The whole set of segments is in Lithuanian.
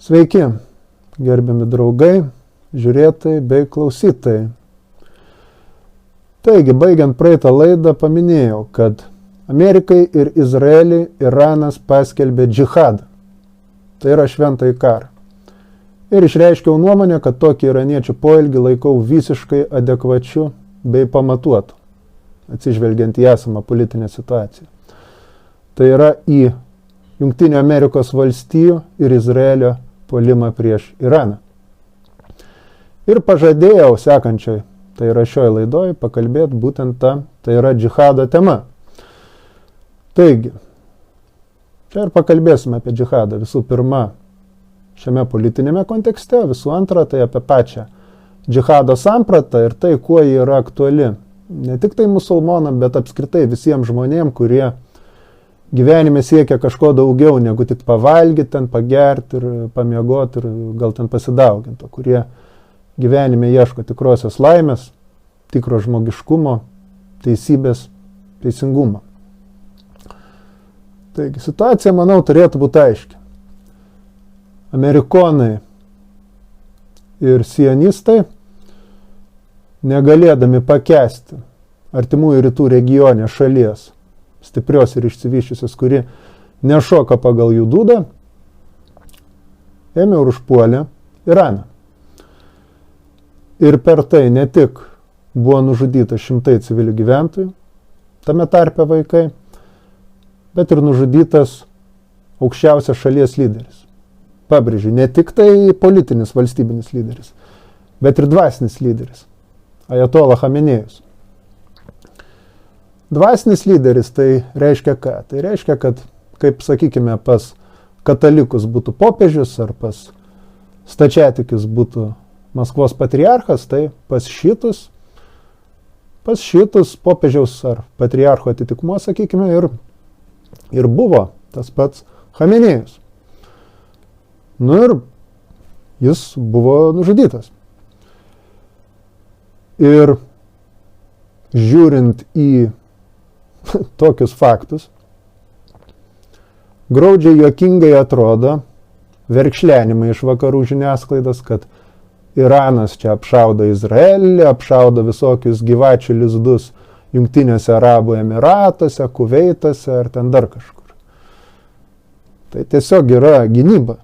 Sveiki, gerbiami draugai, žiūrėtojai bei klausytojai. Taigi, baigiant praeitą laidą, paminėjau, kad Amerikai ir Izraeliui Iranas paskelbė džihadą. Tai yra šventąjį karą. Ir išreiškiau nuomonę, kad tokį iraniečių poelgį laikau visiškai adekvačiu bei pamatuotu, atsižvelgiant į esamą politinę situaciją. Tai yra į Jungtinių Amerikos valstijų ir Izraelio puolimą prieš Iraną. Ir pažadėjau sekančioj, tai yra šioj laidoj, pakalbėti būtent tai yra džihado tema. Taigi, čia ir pakalbėsime apie džihadą visų pirma šiame politinėme kontekste, visų antra tai apie pačią džihado sampratą ir tai, kuo ji yra aktuali. Ne tik tai musulmonam, bet apskritai visiems žmonėm, kurie gyvenime siekia kažko daugiau negu tik pavalgyti, ten pagerti ir pamiegoti ir gal ten pasidauginti, kurie gyvenime ieško tikrosios laimės, tikro žmogiškumo, teisybės, teisingumo. Taigi, situacija, manau, turėtų būti aiški. Amerikonai ir sionistai, negalėdami pakęsti artimųjų rytų regione šalies, stiprios ir išsivyščiusios, kuri nešoka pagal jų dūdą, ėmė ir užpuolė Iraną. Ir per tai ne tik buvo nužudyta šimtai civilių gyventojų, tame tarpe vaikai, bet ir nužudytas aukščiausias šalies lyderis. Pabrėžiu, ne tik tai politinis valstybinis lyderis, bet ir dvasinis lyderis, Ajatola Chamenėjus. Dvasinis lyderis tai reiškia ką? Tai reiškia, kad, kaip sakykime, pas katalikus būtų popiežius ar pas stačiatikis būtų Maskvos patriarchas, tai pas šitus popiežiaus ar patriarcho atitikmuo, sakykime, ir buvo tas pats Chamenėjus. Nu ir jis buvo nužudytas. Ir žiūrint į tokius faktus, graudžiai juokingai atrodo verkšlenimai iš vakarų žiniasklaidos, kad Iranas čia apšaudo Izraelį, apšaudo visokius gyvačių lizdus Jungtiniuose Arabų Emiratuose, Kuveituose ar ten dar kažkur. Tai tiesiog yra gynyba.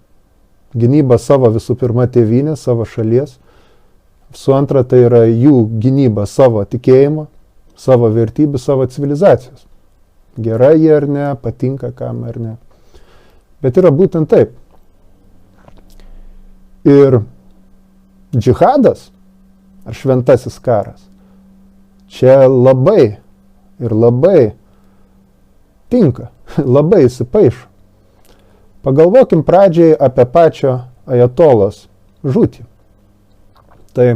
Gynyba savo visų pirma tėvynės, savo šalies. Visų antra, tai yra jų gynyba savo tikėjimo, savo vertybių, savo civilizacijos. Gera jie ar ne, patinka kam ar ne. Bet yra būtent taip. Ir džihadas, ar šventasis karas, čia labai ir labai tinka, labai įsipaišo. Pagalvokim pradžiai apie pačio ajatolos žūtį. Tai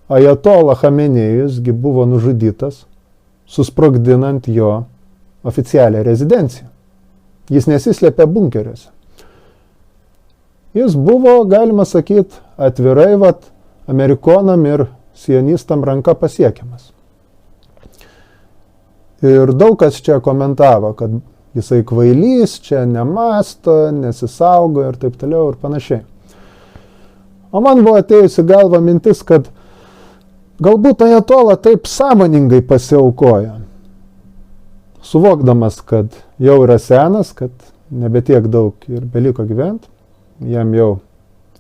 Ajatola Chamenėjus buvo nužudytas, susprogdinant jo oficialią rezidenciją. Jis nesislėpė bunkeriuose. Jis buvo, galima sakyti, atvirai amerikonam ir sionistam ranka pasiekiamas. Ir daug kas čia komentavo, kad jisai kvailys, čia nemasto, nesisaugo ir taip toliau ir panašiai. O man buvo atėjusi galva mintis, kad galbūt Ajatola taip sąmoningai pasiaukojo, suvokdamas, kad jau yra senas, kad nebetiek daug ir beliko gyventi, jam jau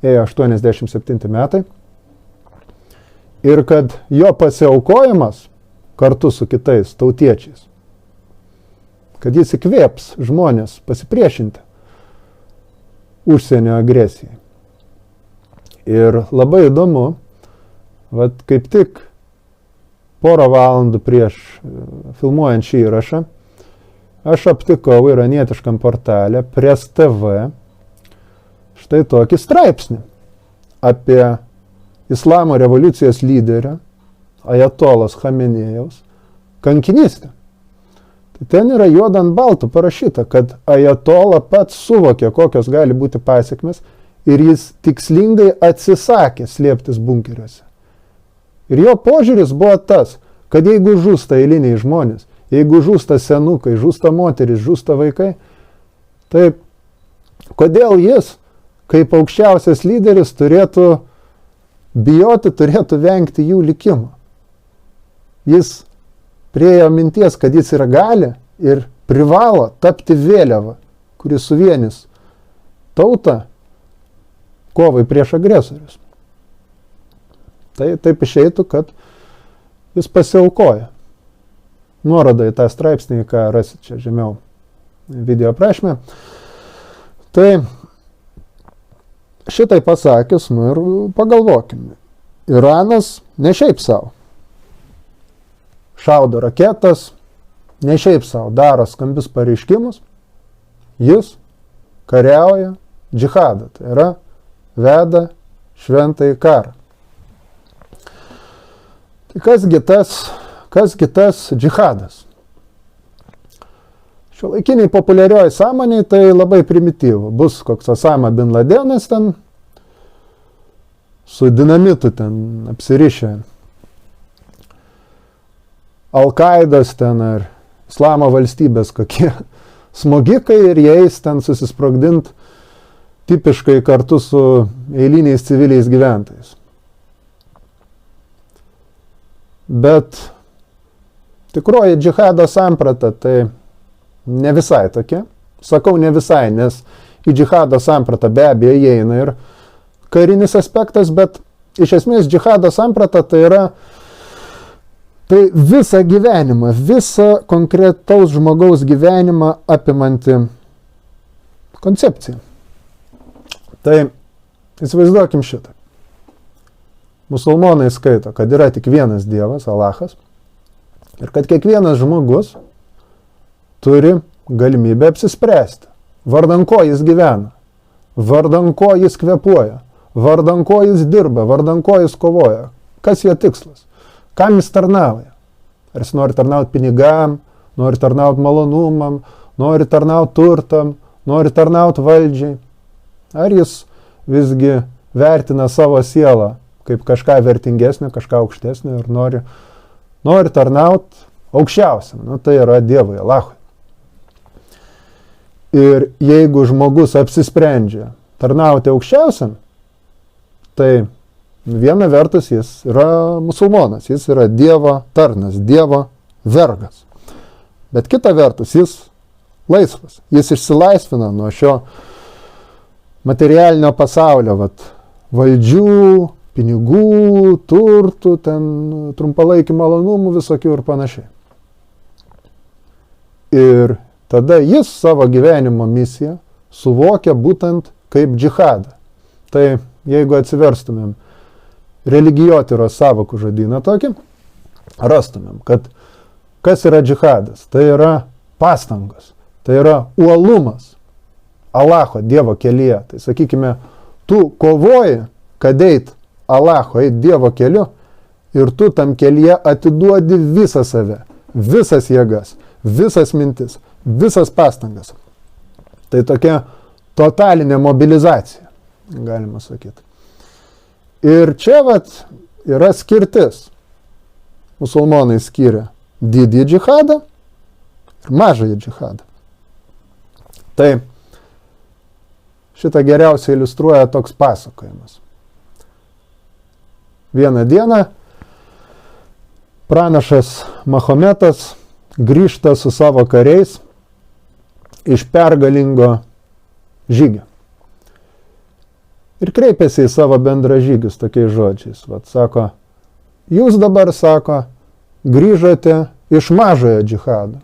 ėjo 87 metai, ir kad jo pasiaukojimas kartu su kitais tautiečiais, kad jis įkvėps žmonės pasipriešinti užsienio agresijai. Ir labai įdomu, kaip tik porą valandų prieš filmuojant šį įrašą, aš aptikau iranietiškam portale Press TV štai tokį straipsnį apie Islamo revoliucijos lyderio Ajatolos Chamenėjaus kankinystę. Tai ten yra juoda ant balto parašyta, kad Ajatola pats suvokė, kokios gali būti pasekmės ir jis tikslingai atsisakė slėptis bunkeriuose. Ir jo požiūris buvo tas, kad jeigu žūsta eiliniai žmonės, jeigu žūsta senukai, žūsta moteris, žūsta vaikai, tai kodėl jis kaip aukščiausias lyderis turėtų bijoti, turėtų vengti jų likimo. Jis priėjo minties, kad jis yra gali ir privalo tapti vėliava, kuri suvienys tautą kovai prieš agresorius. Tai taip išeitų, kad jis pasiaukoja. Nuoroda į tą straipsnį, ką rasit čia žemiau video aprašyme. Tai šitai pasakius, ir pagalvokime. Iranas ne šiaip savo šaudo raketas, ne šiaip savo daro skambius pareiškimus, jis kariauja džihadą, tai yra veda šventąjį karą. Tai kasgi tas džihadas? Šiuolaikiniai populiarioji sąmonė tai labai primityvu. Bus koks Osama bin Ladenas ten su dinamitu ten apsirišę. Al-Qaidos ten ar Islamo valstybės kokie smogikai ir jais ten susisprogdint tipiškai kartu su eiliniais civiliais gyventojais. Bet tikroji džihado samprata tai ne visai tokia. Sakau ne visai, nes į džihado sampratą be abejo įeina ir karinis aspektas, bet iš esmės džihado samprata tai yra visą gyvenimą, visą konkretaus žmogaus gyvenimą apimanti koncepcija. Tai įsivaizduokim šitą. Musulmonai skaito, kad yra tik vienas Dievas, Alachas, ir kad kiekvienas žmogus turi galimybę apsispręsti, vardan ko jis gyvena, vardan ko jis kvepuoja, vardan ko jis dirba, vardan ko jis kovoja, kas jo tikslas, kam jis tarnauja. Ar jis nori tarnauti pinigam, nori tarnauti malonumam, nori tarnauti turtam, nori tarnauti valdžiai. Ar jis visgi vertina savo sielą kaip kažką vertingesnio, kažką aukštesnio ir nori tarnauti aukščiausiam. Tai yra Dievui, Alachui. Ir jeigu žmogus apsisprendžia tarnauti aukščiausiam, tai viena vertus jis yra musulmonas, jis yra Dievo tarnas, Dievo vergas. Bet kita vertus jis laisvas, jis išsilaisvina nuo šio materialinio pasaulio, valdžių, pinigų, turtų, ten trumpalaikių malonumų visokių ir panašiai. Ir tada jis savo gyvenimo misiją suvokia būtent kaip džihadą. Tai jeigu atsiverstumėm religijotyros sąvokų žodyną tokį, rastumėm, kad kas yra džihadas? Tai yra pastangos, tai yra uolumas Alacho, Dievo kelyje. Tai sakykime, tu kovoji, kad eit Alacho, eit Dievo keliu ir tu tam kelyje atiduodi visą save, visas jėgas, visas mintis, visas pastangas. Tai tokia totalinė mobilizacija, galima sakyti. Ir čia yra skirtis. Musulmonai skiria didį džihadą ir mažąjį džihadą. Tai šitą geriausiai iliustruoja toks pasakojimas. Vieną dieną pranašas Mahometas grįžta su savo kariais iš pergalingo žygio. Ir kreipiasi į savo bendražygius tokiais žodžiais. Sako, jūs dabar, sako, grįžote iš mažojo džihado.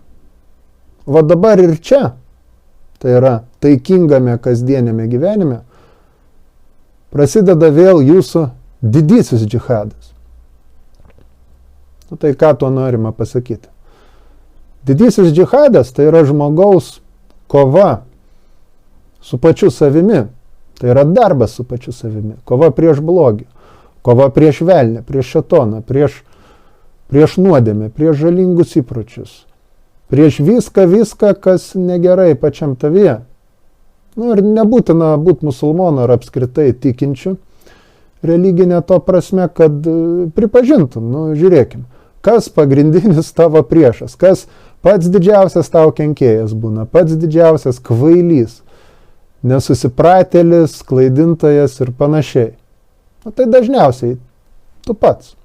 Dabar ir čia, tai yra taikingame kasdienėme gyvenime, prasideda vėl jūsų didysis džihadas. Tai ką tuo norima pasakyti? Didysis džihadas tai yra žmogaus kova su pačiu savimi. Tai yra darbas su pačiu savimi. Kova prieš blogį, kova prieš velnę, prieš šetoną, prieš nuodėmę, prieš žalingus įpročius. Prieš viską, kas negerai pačiam tavyje. Ir nebūtina būti musulmonu ar apskritai tikinčiu religinė to prasme, kad pripažintum, žiūrėkim, kas pagrindinis tavo priešas, kas pats didžiausias tau kenkėjas būna, pats didžiausias kvailys. nesusipratėlis, klaidintojas ir panašiai. Tai dažniausiai tu pats.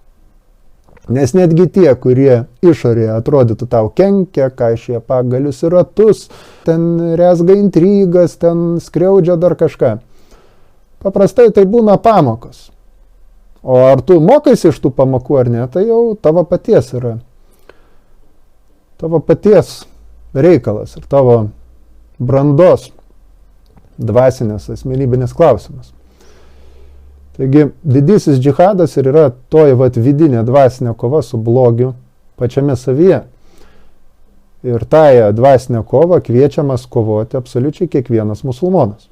Nes netgi tie, kurie išorėje atrodytų tau kenkia, kaišėja pagalius ir ratus, ten rezga intrigas, ten skriaudžia dar kažką. Paprastai tai būna pamokos. O ar tu mokaisi iš tų pamokų ar ne, tai jau tavo paties yra. Tavo paties reikalas ir tavo brandos dvasinės asmenybinės klausimas. Taigi didysis džihadas ir yra toji vidinė dvasinė kova su blogiu pačiame savyje. Ir tąją dvasinę kovą kviečiamas kovoti absoliučiai kiekvienas musulmonas.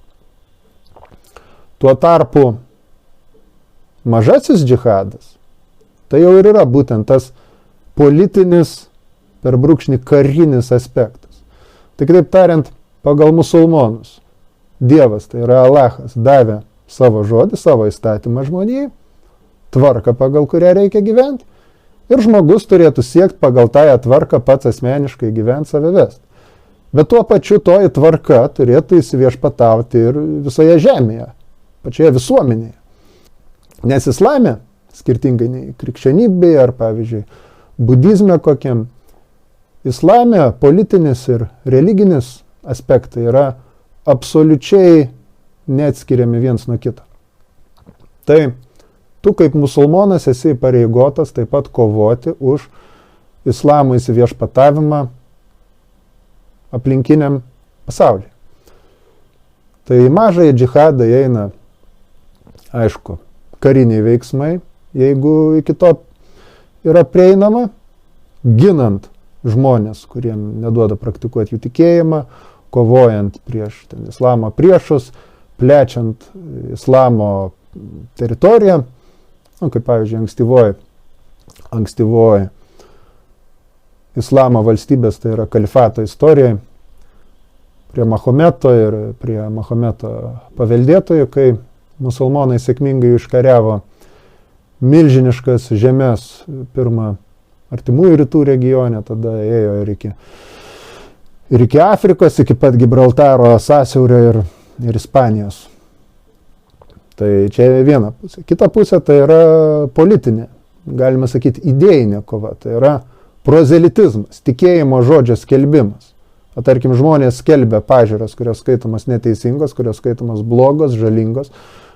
Tuo tarpu mažasis džihadas, tai jau ir yra būtent tas politinis, per brūkšnį karinis aspektas. Tai kitaip tariant, pagal musulmonus, Dievas, tai yra Alachas, davė savo žodį, savo įstatymą žmonijai, tvarką, pagal kurią reikia gyventi, ir žmogus turėtų siekti pagal tąją tvarką pats asmeniškai gyventi, save vesti. Bet tuo pačiu toji tvarka turėtų įsiviešpatauti ir visoje žemėje, pačioje visuomenėje. Nes islame, skirtingai nei krikščionybėje ar, pavyzdžiui, budizme kokiam, islame politinis ir religinis aspektai yra absoliučiai neatskiriami viens nuo kito. Tai tu kaip musulmonas esi pareigotas taip pat kovoti už islamo įsiviešpatavimą aplinkiniam pasaulyje. Tai į mažąjį džihadą eina, aišku, kariniai veiksmai, jeigu iki to yra prieinama, ginant žmonės, kuriem neduoda praktikuoti jų tikėjimą, kovojant prieš islamo priešus, plečiant islamo teritoriją, kaip pavyzdžiui ankstyvoji islamo valstybės, tai yra kalifato istorija, prie Mahometo ir prie Mahometo paveldėtojų, kai musulmonai sėkmingai užkariavo milžiniškas žemės, pirmą artimųjų rytų regione, tada ėjo ir iki Afrikos, iki pat Gibraltaro sąsiaurio ir Ispanijos. Tai čia viena pusė. Kita pusė tai yra politinė, galima sakyti, idėjinė kova. Tai yra prozelitizmas, tikėjimo žodžio skelbimas. O tarkim, žmonės skelbia pažiūras, kurios skaitomas neteisingos, kurios skaitomas blogos, žalingos.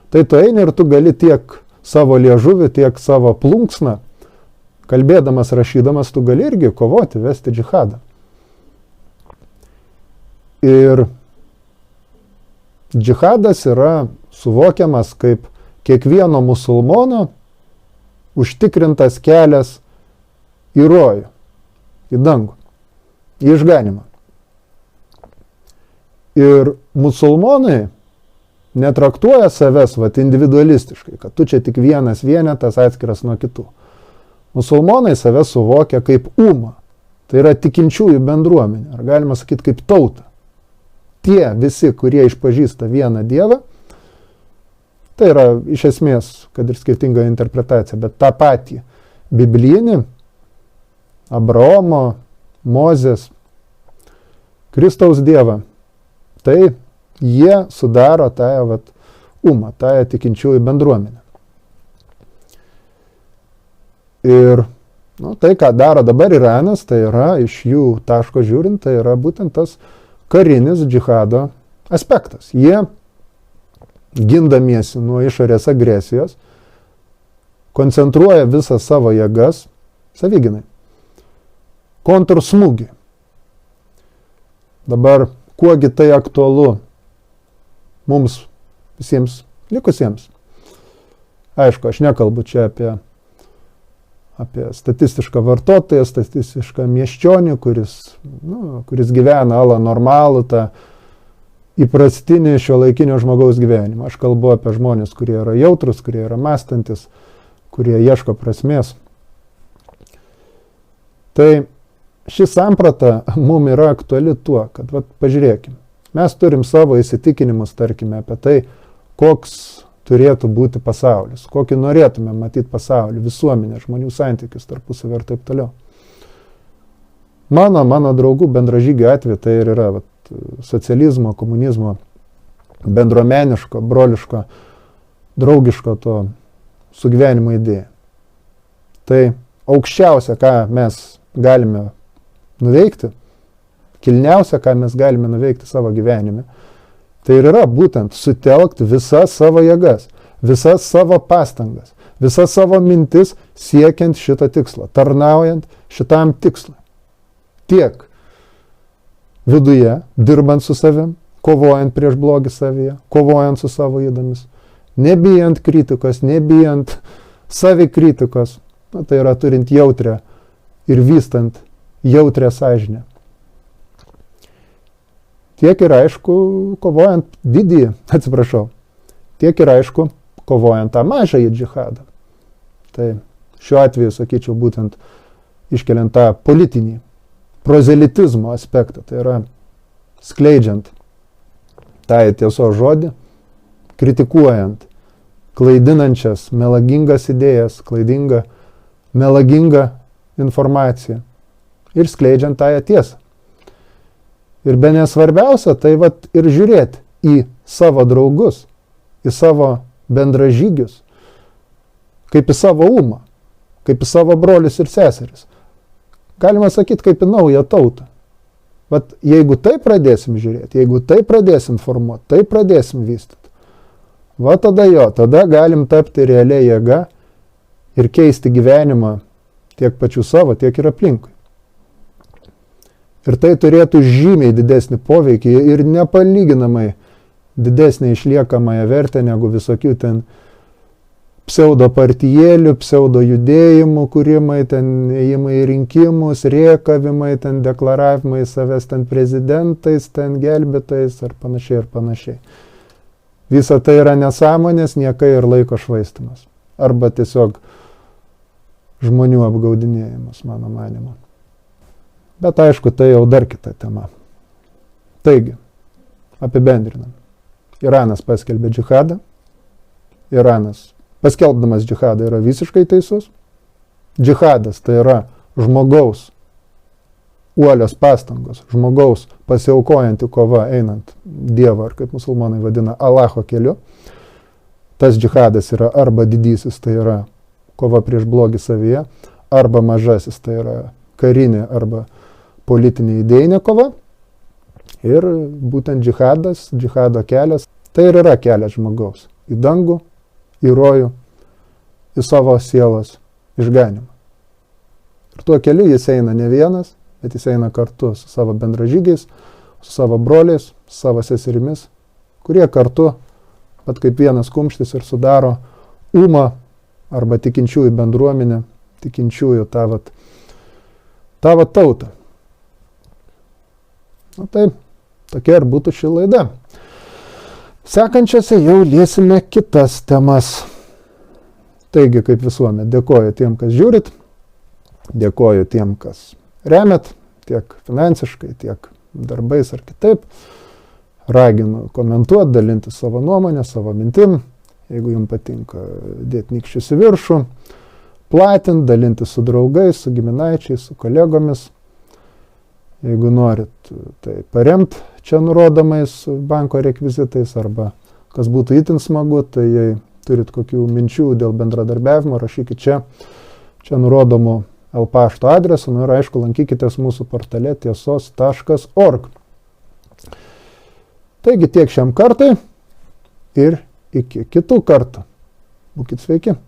Tai tu eini ir tu gali tiek savo liežuvį, tiek savo plunksną, kalbėdamas, rašydamas, tu gali irgi kovoti, vesti džihadą. Ir džihadas yra suvokiamas kaip kiekvieno musulmono užtikrintas kelias į rojų, į dangų, į išganimą. Ir musulmonai netraktuoja savęs individualistiškai, kad tu čia tik vienas vienetas atskiras nuo kitų. Musulmonai save suvokia kaip umą, tai yra tikinčiųjų bendruomenė, ar galima sakyti kaip tautą. Tie visi, kurie išpažįsta vieną Dievą, tai yra iš esmės, kad ir skirtinga interpretacija, bet tą patį biblinį, Abraomo, Mozės, Kristaus Dievą, tai jie sudaro tąją umą, tąją tikinčiųjų bendruomenę. Ir tai, ką daro dabar Iranas, tai yra iš jų taško žiūrint, tai yra būtent tas karinis džihado aspektas. Jie, gindamiesi nuo išorės agresijos, koncentruoja visą savo jėgas savigynai. Kontrasmūgį. Dabar, kuogi tai aktualu mums visiems likusiems? Aišku, aš nekalbu čia apie statistišką vartotoją, statistišką miesčionį, kuris gyvena normalų, tą įprastinį šiuolaikinio žmogaus gyvenimą. Aš kalbu apie žmonės, kurie yra jautrus, kurie yra mąstantis, kurie ieško prasmės. Tai ši samprata mums yra aktuali tuo, kad pažiūrėkim, mes turim savo įsitikinimus, tarkime, apie tai, koks turėtų būti pasaulis, kokį norėtume matyti pasaulį, visuomenę, žmonių santykius tarpusavį ir taip toliau. Mano draugų bendražygių atveju tai ir yra socializmo, komunizmo bendruomeniško, broliško, draugiško to sugyvenimo idėją. Tai aukščiausia, ką mes galime nuveikti, kilniausia, ką mes galime nuveikti savo gyvenime, tai ir yra būtent sutelkti visas savo jėgas, visas savo pastangas, visas savo mintis siekiant šito tikslo, tarnaujant šitam tikslui. Tiek viduje, dirbant su savim, kovojant prieš blogį savyje, kovojant su savo įdomis, nebijant kritikos, nebijant savikritikos, tai yra turint jautrę ir vystant jautrę sąžinę. Tiek ir aišku, kovojant tiek ir aišku, kovojant tą mažąjį džihadą. Tai šiuo atveju, sakyčiau, būtent iškeliant tą politinį prozelitizmo aspektą, tai yra skleidžiant tą tiesos žodį, kritikuojant klaidinančias, melagingas idėjas, melagingą informaciją ir skleidžiant tą tiesą. Ir bene svarbiausia, tai vat ir žiūrėti į savo draugus, į savo bendražygius, kaip į savo umą, kaip į savo brolius ir seseris. Galima sakyti, kaip į naują tautą. Vat jeigu tai pradėsim žiūrėti, jeigu tai pradėsim formuoti, tai pradėsim vystyti, va tada galim tapti realiai jėga ir keisti gyvenimą tiek pačių savo, tiek ir aplinkui. Ir tai turėtų žymiai didesnį poveikį ir nepalyginamai didesnį išliekamąją vertę negu visokių ten pseudo partijėlių, pseudo judėjimų kūrimai, ten ėjimai į rinkimus, rėkavimai, ten deklaravimai savęs ten prezidentais, ten gelbėtais ar panašiai. Visa tai yra nesąmonės, niekai ir laiko švaistimas. Arba tiesiog žmonių apgaudinėjimas, mano manimu. Bet aišku, tai jau dar kita tema. Taigi, apibendrinam. Iranas paskelbė džihadą. Iranas, paskelbdamas džihadą, yra visiškai teisus. Džihadas tai yra žmogaus uolios pastangos, žmogaus pasiaukojanti kova einant Dievo, ar kaip musulmonai vadina, Allaho keliu. Tas džihadas yra arba didysis, tai yra kova prieš blogį savyje, arba mažasis, tai yra karinė arba politinė idėjinė kova. Ir būtent džihado kelias, tai ir yra kelias žmogaus į dangų, į rojų, į savo sielos išganimą. Ir tuo keliu jis eina ne vienas, bet jis eina kartu su savo bendražygiais, su savo broliais, su savo seserimis, kurie kartu, pat kaip vienas kumštis ir sudaro umą arba tikinčiųjų bendruomenę, tikinčiųjų tą tautą. Na tai, tokia ir būtų ši laida. Sekančiose jau liesime kitas temas. Taigi, kaip visuomet, dėkoju tiem, kas žiūrit, dėkoju tiem, kas remet, tiek finansiškai, tiek darbais ar kitaip. Raginu komentuoti, dalinti savo nuomonę, savo mintim. Jeigu jums patinka, dėti nykščius į viršų, platinti, dalinti su draugais, su giminaičiais, su kolegomis. Jeigu norit, tai paremt čia nurodomais banko rekvizitais, arba kas būtų itin smagu, tai jei turit kokių minčių dėl bendradarbiavimo, rašykit čia nurodomų pašto adresu, ir aišku, lankykitės mūsų portale tiesos.org. Taigi tiek šiam kartui ir iki kitų kartų. Būkit sveiki.